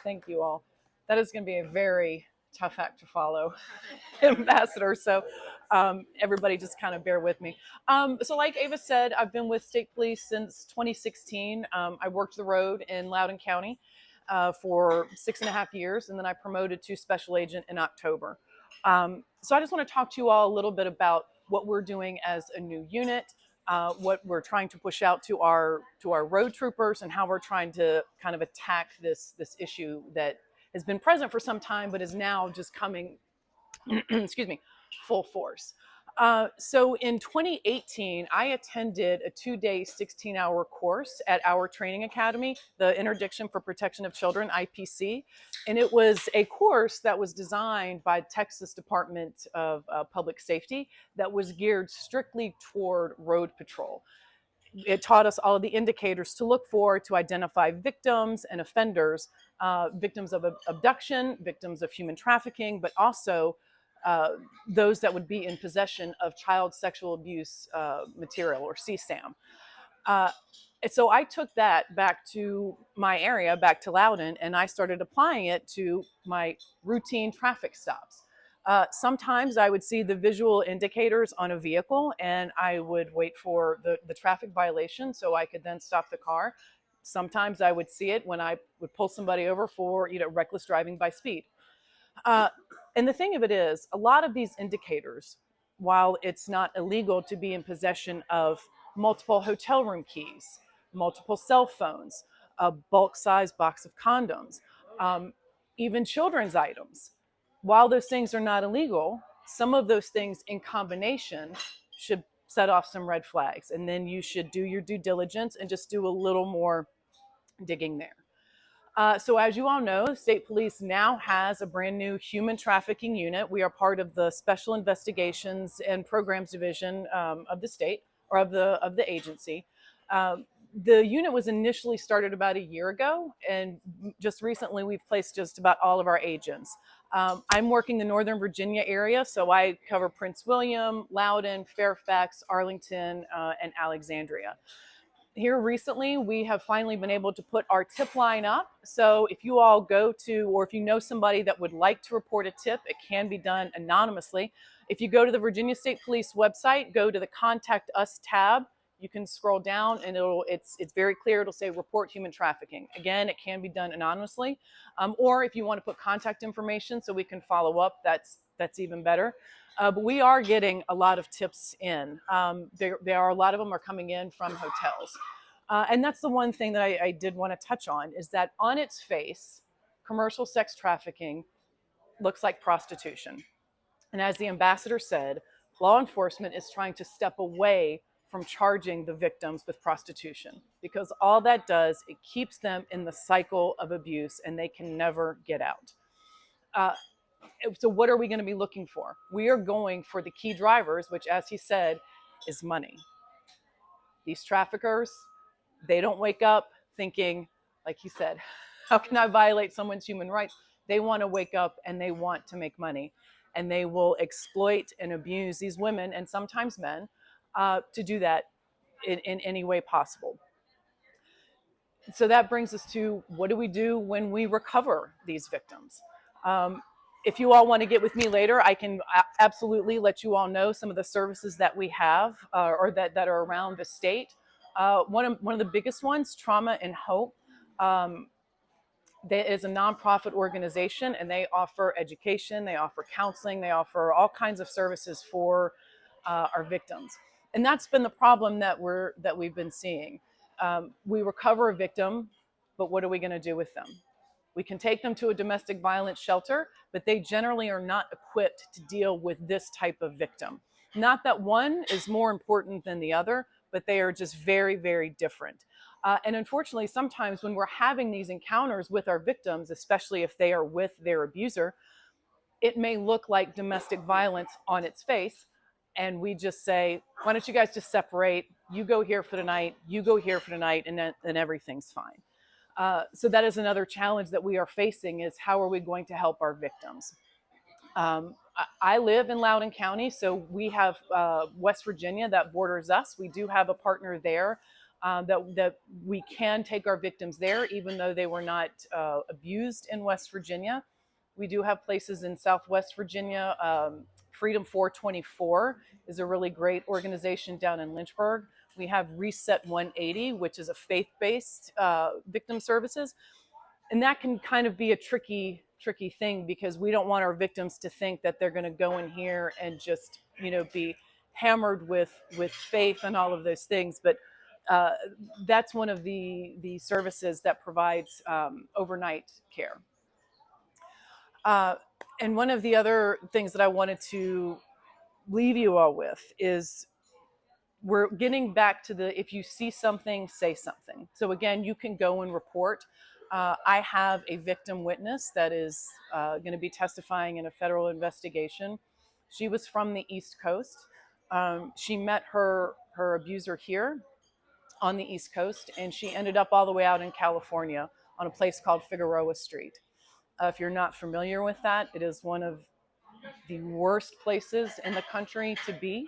Thank you all. That is going to be a very tough act to follow, Ambassador. So, everybody just kind of bear with me. So, like Ava said, I've been with state police since 2016. I worked the road in Loudoun County for 6.5 years, and then I promoted to special agent in October. So, I just want to talk to you all a little bit about what we're doing as a new unit. What we're trying to push out to our road troopers, and how we're trying to kind of attack this issue that has been present for some time, but is now just coming, excuse me, full force. So in 2018, I attended a 2-day, 16-hour course at our training academy, the Interdiction for Protection of Children, IPC. And it was a course that was designed by Texas Department of Public Safety that was geared strictly toward road patrol. It taught us all of the indicators to look for to identify victims and offenders, victims of abduction, victims of human trafficking, but also those that would be in possession of child sexual abuse material, or CSAM. And so I took that back to my area, back to Loudoun, and I started applying it to my routine traffic stops. Sometimes I would see the visual indicators on a vehicle, and I would wait for the traffic violation so I could then stop the car. Sometimes I would see it when I would pull somebody over for reckless driving by speed. And the thing of it is, a lot of these indicators, while it's not illegal to be in possession of multiple hotel room keys, multiple cell phones, a bulk size box of condoms, even children's items, while those things are not illegal, some of those things in combination should set off some red flags. And then you should do your due diligence and just do a little more digging there. So as you all know, state police now has a brand new human trafficking unit. We are part of the Special Investigations and Programs Division of the state, or of the agency. The unit was initially started about a year ago, and just recently we've placed just about all of our agents. I'm working the Northern Virginia area, so I cover Prince William, Loudoun, Fairfax, Arlington, and Alexandria. Here recently, we have finally been able to put our tip line up. So if you all go to, or if you know somebody that would like to report a tip, it can be done anonymously. If you go to the Virginia State Police website, go to the Contact Us tab, you can scroll down and it's very clear. It'll say report human trafficking. Again, it can be done anonymously. Or if you want to put contact information so we can follow up, that's even better. But we are getting a lot of tips in. There are a lot of them are coming in from hotels. And that's the one thing that I did want to touch on, is that on its face, commercial sex trafficking looks like prostitution. And as the ambassador said, law enforcement is trying to step away from charging the victims with prostitution, because all that does, it keeps them in the cycle of abuse and they can never get out. So what are we going to be looking for? We are going for the key drivers, which, as he said, is money. These traffickers, they don't wake up thinking, like he said, how can I violate someone's human rights? They want to wake up and they want to make money. And they will exploit and abuse these women, and sometimes men, to do that in any way possible. So that brings us to, what do we do when we recover these victims? If you all want to get with me later, I can absolutely let you all know some of the services that we have, or that are around the state. One of the biggest ones, Trauma and Hope. There is a nonprofit organization, and they offer education, they offer counseling, they offer all kinds of services for our victims. And that's been the problem that we've been seeing. We recover a victim, but what are we going to do with them? We can take them to a domestic violence shelter, but they generally are not equipped to deal with this type of victim. Not that one is more important than the other, but they are just very, very different. And unfortunately, sometimes when we're having these encounters with our victims, especially if they are with their abuser, it may look like domestic violence on its face. And we just say, why don't you guys just separate? You go here for the night, you go here for the night, and then everything's fine. So that is another challenge that we are facing, is how are we going to help our victims? I live in Loudoun County, so we have West Virginia that borders us. We do have a partner there that we can take our victims there, even though they were not abused in West Virginia. We do have places in Southwest Virginia. Freedom 424 is a really great organization down in Lynchburg. We have Reset 180, which is a faith-based victim services, and that can kind of be a tricky thing, because we don't want our victims to think that they're going to go in here and just be hammered with faith and all of those things. But that's one of the services that provides overnight care. And one of the other things that I wanted to leave you all with is, we're getting back to the, if you see something, say something. So again, you can go and report. I have a victim witness that is going to be testifying in a federal investigation. She was from the East Coast. She met her abuser here on the East Coast, and she ended up all the way out in California on a place called Figueroa Street. If you're not familiar with that, it is one of the worst places in the country to be.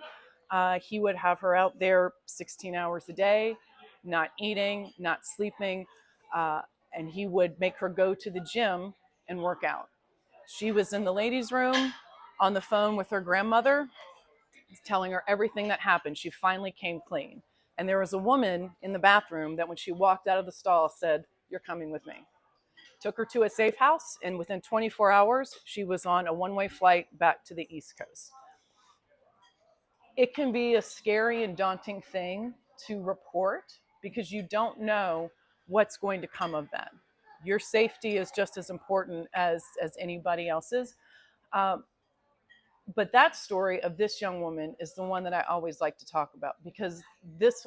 He would have her out there 16 hours a day, not eating, not sleeping, and he would make her go to the gym and work out. She was in the ladies' room on the phone with her grandmother, telling her everything that happened. She finally came clean. And there was a woman in the bathroom that when she walked out of the stall said, "You're coming with me." Took her to a safe house, and within 24 hours, she was on a one-way flight back to the East Coast. It can be a scary and daunting thing to report, because you don't know what's going to come of that. Your safety is just as important as anybody else's. But that story of this young woman is the one that I always like to talk about, because this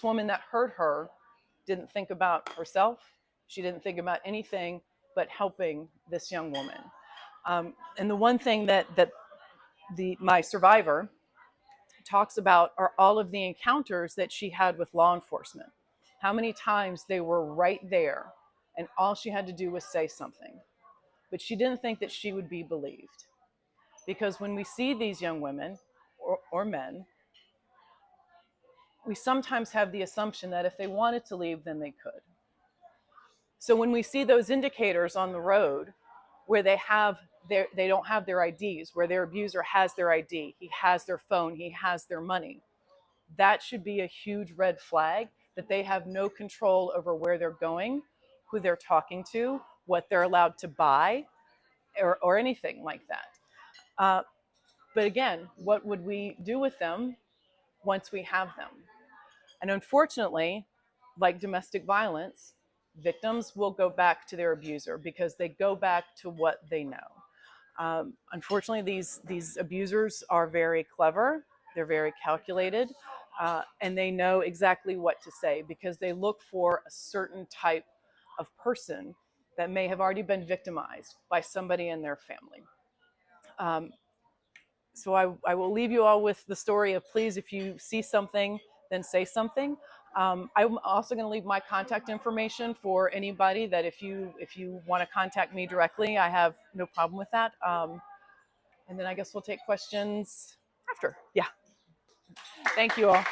woman that hurt her didn't think about herself. She didn't think about anything but helping this young woman. And the one thing that my survivor talks about are all of the encounters that she had with law enforcement. How many times they were right there, and all she had to do was say something. But she didn't think that she would be believed. Because when we see these young women or men, we sometimes have the assumption that if they wanted to leave, then they could. So when we see those indicators on the road where they don't have their IDs, where their abuser has their ID, he has their phone, he has their money, that should be a huge red flag that they have no control over where they're going, who they're talking to, what they're allowed to buy, or anything like that. But again, what would we do with them once we have them? And unfortunately, like domestic violence, victims will go back to their abuser because they go back to what they know. Unfortunately, these abusers are very clever. They're very calculated, and they know exactly what to say, because they look for a certain type of person that may have already been victimized by somebody in their family. So I will leave you all with the story of, please, if you see something, then say something. I'm also going to leave my contact information for anybody that if you want to contact me directly, I have no problem with that. And then I guess we'll take questions after. Yeah. Thank you all.